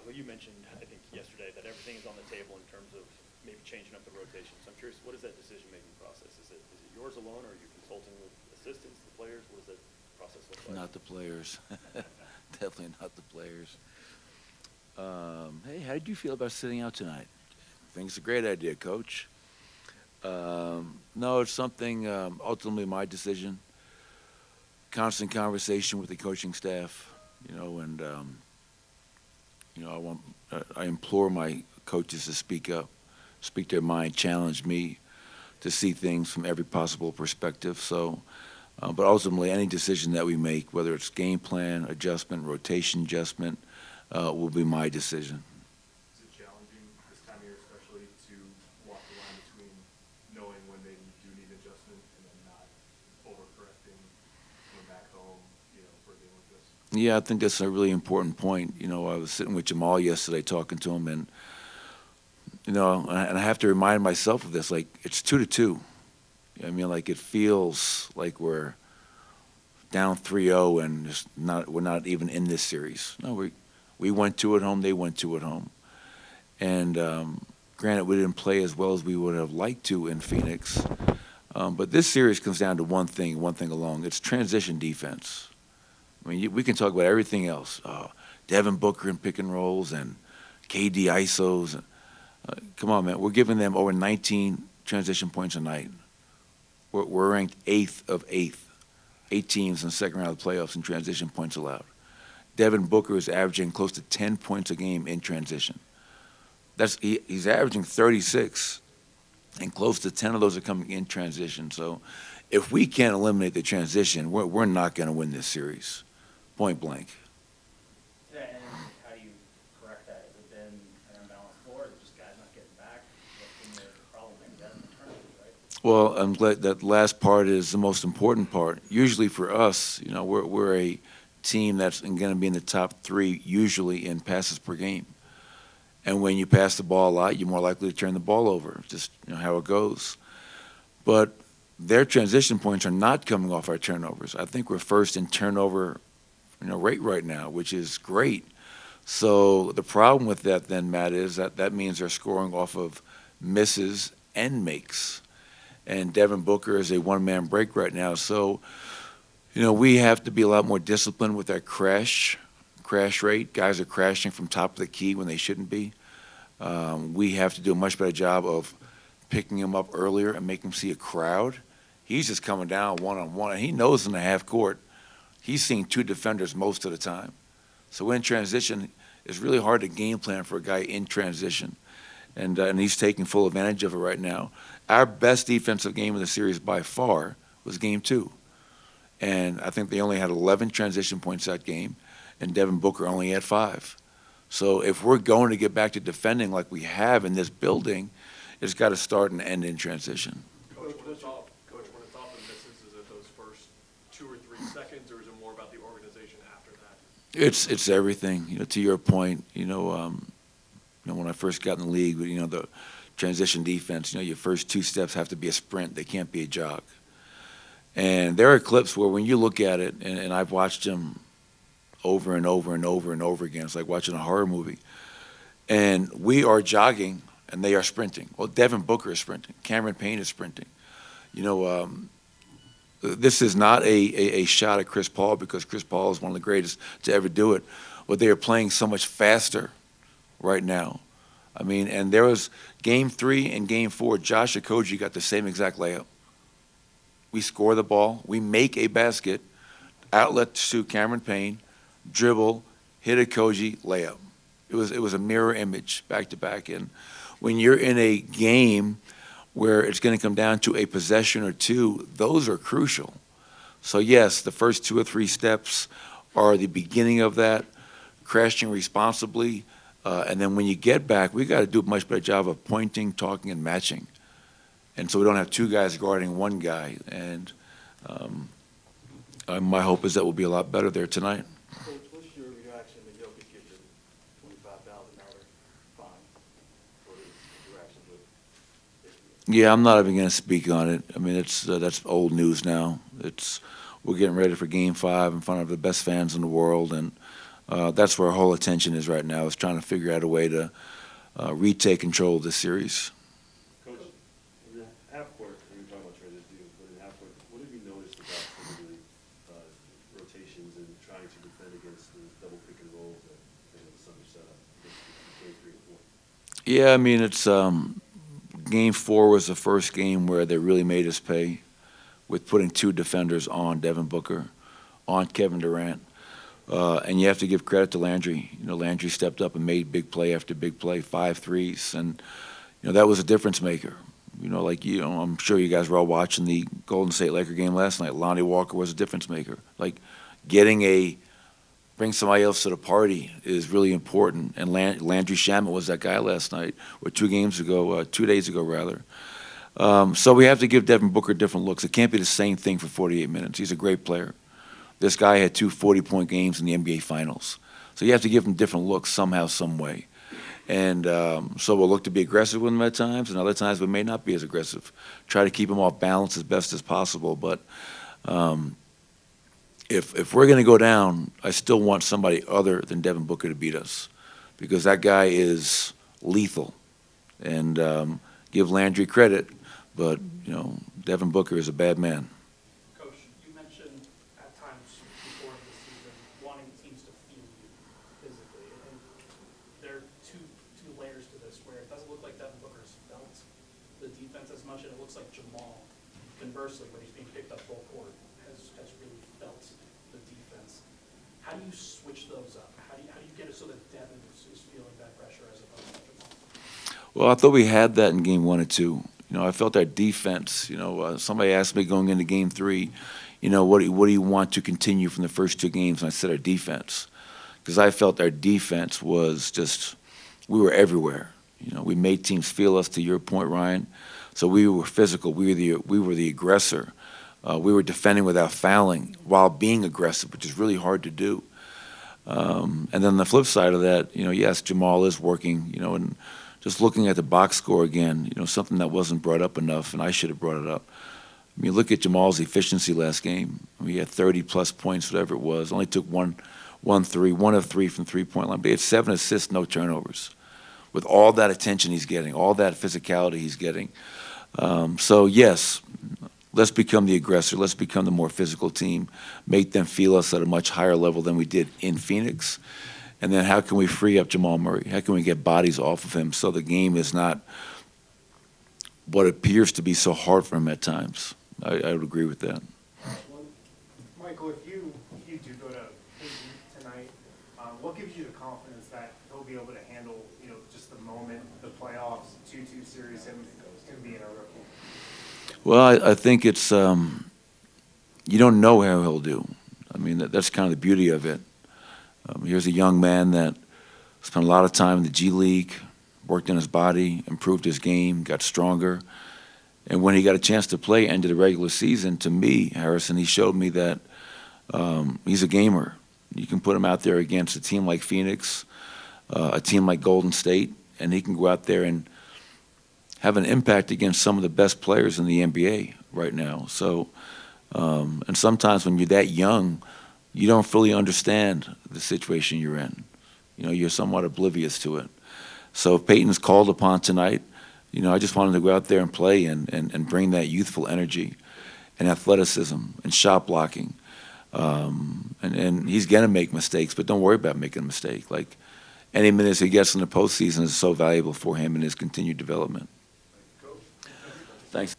Well, you mentioned, I think, yesterday that everything is on the table in terms of maybe changing up the rotation. So I'm curious, what is that decision-making process? Is it yours alone, or are you consulting with assistants, the players? What does that process look like? Not the players. Definitely not the players. Hey, how did you feel about sitting out tonight? I think it's a great idea, Coach. No, it's something ultimately my decision. Constant conversation with the coaching staff, and I implore my coaches to speak up, speak their mind, challenge me to see things from every possible perspective. So, but ultimately, any decision that we make, whether it's game plan adjustment, rotation adjustment, will be my decision. Is it challenging this time of year, especially, to walk the line between knowing when maybe you do need adjustment and then not overcorrecting, coming back home, for a game like this? Yeah, I think that's a really important point. I was sitting with Jamal yesterday talking to him, and and I have to remind myself of this. Like, it's 2-2. I mean, like, it feels like we're down 3-0 and we're not even in this series. No, we went 2 at home. They went 2 at home, and granted, we didn't play as well as we would have liked to in Phoenix. But this series comes down to one thing alone. It's transition defense. I mean, we can talk about everything else. Devin Booker and pick and rolls and KD ISOs. Come on, man. We're giving them over 19 transition points a night. We're ranked 8th of 8 teams in the second round of the playoffs in transition points allowed. Devin Booker is averaging close to 10 points a game in transition. He's averaging 36, and close to 10 of those are coming in transition. So if we can't eliminate the transition, we're not going to win this series, point blank. Yeah, and how do you correct that? Has it been an unbalanced floor? Is it just guys not getting back? What's been the problem? Maybe that's the turnovers, right? Well, I'm glad that last part is the most important part. Usually for us, we're a team that's going to be in the top 3 usually in passes per game. And when you pass the ball a lot, you're more likely to turn the ball over, just how it goes. But their transition points are not coming off our turnovers. I think we're first in turnover rate right now, which is great. So the problem with that then, Matt, is that means they're scoring off of misses and makes. And Devin Booker is a one-man break right now. So, we have to be a lot more disciplined with our crash rate. Guys are crashing from top of the key when they shouldn't be. We have to do a much better job of picking him up earlier and making him see a crowd. He's just coming down one-on-one, and he knows in the half court he's seeing 2 defenders most of the time. So in transition, it's really hard to game plan for a guy in transition, and he's taking full advantage of it right now. Our best defensive game of the series by far was game 2, and I think they only had 11 transition points that game, and Devin Booker only had 5. So if we're going to get back to defending like we have in this building, it's got to start and end in transition. Coach, when it's off the misses, is it those first 2 or 3 seconds, or is it more about the organization after that? It's everything. To your point, when I first got in the league, the transition defense, your first 2 steps have to be a sprint. They can't be a jog. And there are clips where when you look at it, and I've watched them over and over and over and over again. It's like watching a horror movie. And we are jogging, and they are sprinting. Well, Devin Booker is sprinting. Cameron Payne is sprinting. This is not a shot at Chris Paul, because Chris Paul is one of the greatest to ever do it. But they are playing so much faster right now. I mean, and there was game 3 and game 4, Josh Okogie got the same exact layup. We score the ball. We make a basket, outlet to Cameron Payne, dribble, hit a Koji, layup. It was a mirror image back to back. And when you're in a game where it's going to come down to a possession or 2, those are crucial. So yes, the first 2 or 3 steps are the beginning of that, crashing responsibly, and then when you get back, we got to do a much better job of pointing, talking, and matching. And so we don't have 2 guys guarding 1 guy. And my hope is that we'll be a lot better there tonight. Coach, what's your reaction to Jokic getting $25,000 fine for his interaction with Israel? Yeah, I'm not even going to speak on it. I mean, that's old news now. We're getting ready for Game 5 in front of the best fans in the world, and That's where our whole attention is right now, is trying to figure out a way to retake control of this series. Coach, in the half court, and you're talking about trying to do, but in half court, what have you noticed about some of the rotations and trying to defend against the double pick and roll that the Suns set up against game 3 and 4? Yeah, I mean, it's game 4 was the first game where they really made us pay with putting 2 defenders on Devin Booker, on Kevin Durant. And you have to give credit to Landry. You know, Landry stepped up and made big play after big play, 5 threes, and you know that was a difference maker. You know, like I'm sure you guys were all watching the Golden State Laker game last night. Lonnie Walker was a difference maker. Like bring somebody else to the party is really important. And Landry Shamet was that guy last night, or 2 days ago rather. So we have to give Devin Booker different looks. It can't be the same thing for 48 minutes. He's a great player. This guy had 2 40-point games in the NBA Finals. So you have to give him different looks somehow, some way. And so we'll look to be aggressive with him at times, and other times we may not be as aggressive. Try to keep him off balance as best as possible. But if we're going to go down, I still want somebody other than Devin Booker to beat us, because that guy is lethal. And give Landry credit, but, you know, Devin Booker is a bad man. As much, and it looks like Jamal, conversely, when he's being picked up full court, has really felt the defense. How do you switch those up? How do you get it so that Devin is feeling that pressure as opposed to Jamal? Well, I thought we had that in game 1 and 2. You know, I felt our defense. You know, somebody asked me going into game 3, you know, what do you want to continue from the first 2 games? And I said our defense, because I felt our defense was just, we were everywhere. You know, we made teams feel us, to your point, Ryan. So we were physical. We were the aggressor. We were defending without fouling while being aggressive, which is really hard to do. And then the flip side of that, you know, yes, Jamal is working, you know, and just looking at the box score again, you know, something that wasn't brought up enough, and I should have brought it up. I mean, look at Jamal's efficiency last game. I mean, he had 30-plus points, whatever it was. Only took one of 3 from three-point line. But he had 7 assists, no turnovers. With all that attention he's getting, all that physicality he's getting. So, yes, let's become the aggressor. Let's become the more physical team, make them feel us at a much higher level than we did in Phoenix. And then how can we free up Jamal Murray? How can we get bodies off of him so the game is not what appears to be so hard for him at times? I would agree with that. Michael, if you do go to Pregame tonight, what gives you the confidence that he'll be able to handle, you know, just the moment, the playoffs, 2-2 series, him being a rookie? Well, I think it's you don't know how he'll do. I mean, that's kind of the beauty of it. Here's a young man that spent a lot of time in the G League, worked on his body, improved his game, got stronger. And when he got a chance to play end of the regular season, to me, Harrison, he showed me that he's a gamer. You can put him out there against a team like Phoenix, a team like Golden State, and he can go out there and have an impact against some of the best players in the NBA right now. So, and sometimes when you're that young, you don't fully understand the situation you're in. You know, you're somewhat oblivious to it. So if Peyton's called upon tonight, you know, I just want him to go out there and play and bring that youthful energy and athleticism and shot blocking. And he's going to make mistakes, but don't worry about making a mistake. Like, any minutes he gets in the postseason is so valuable for him in his continued development. Thanks.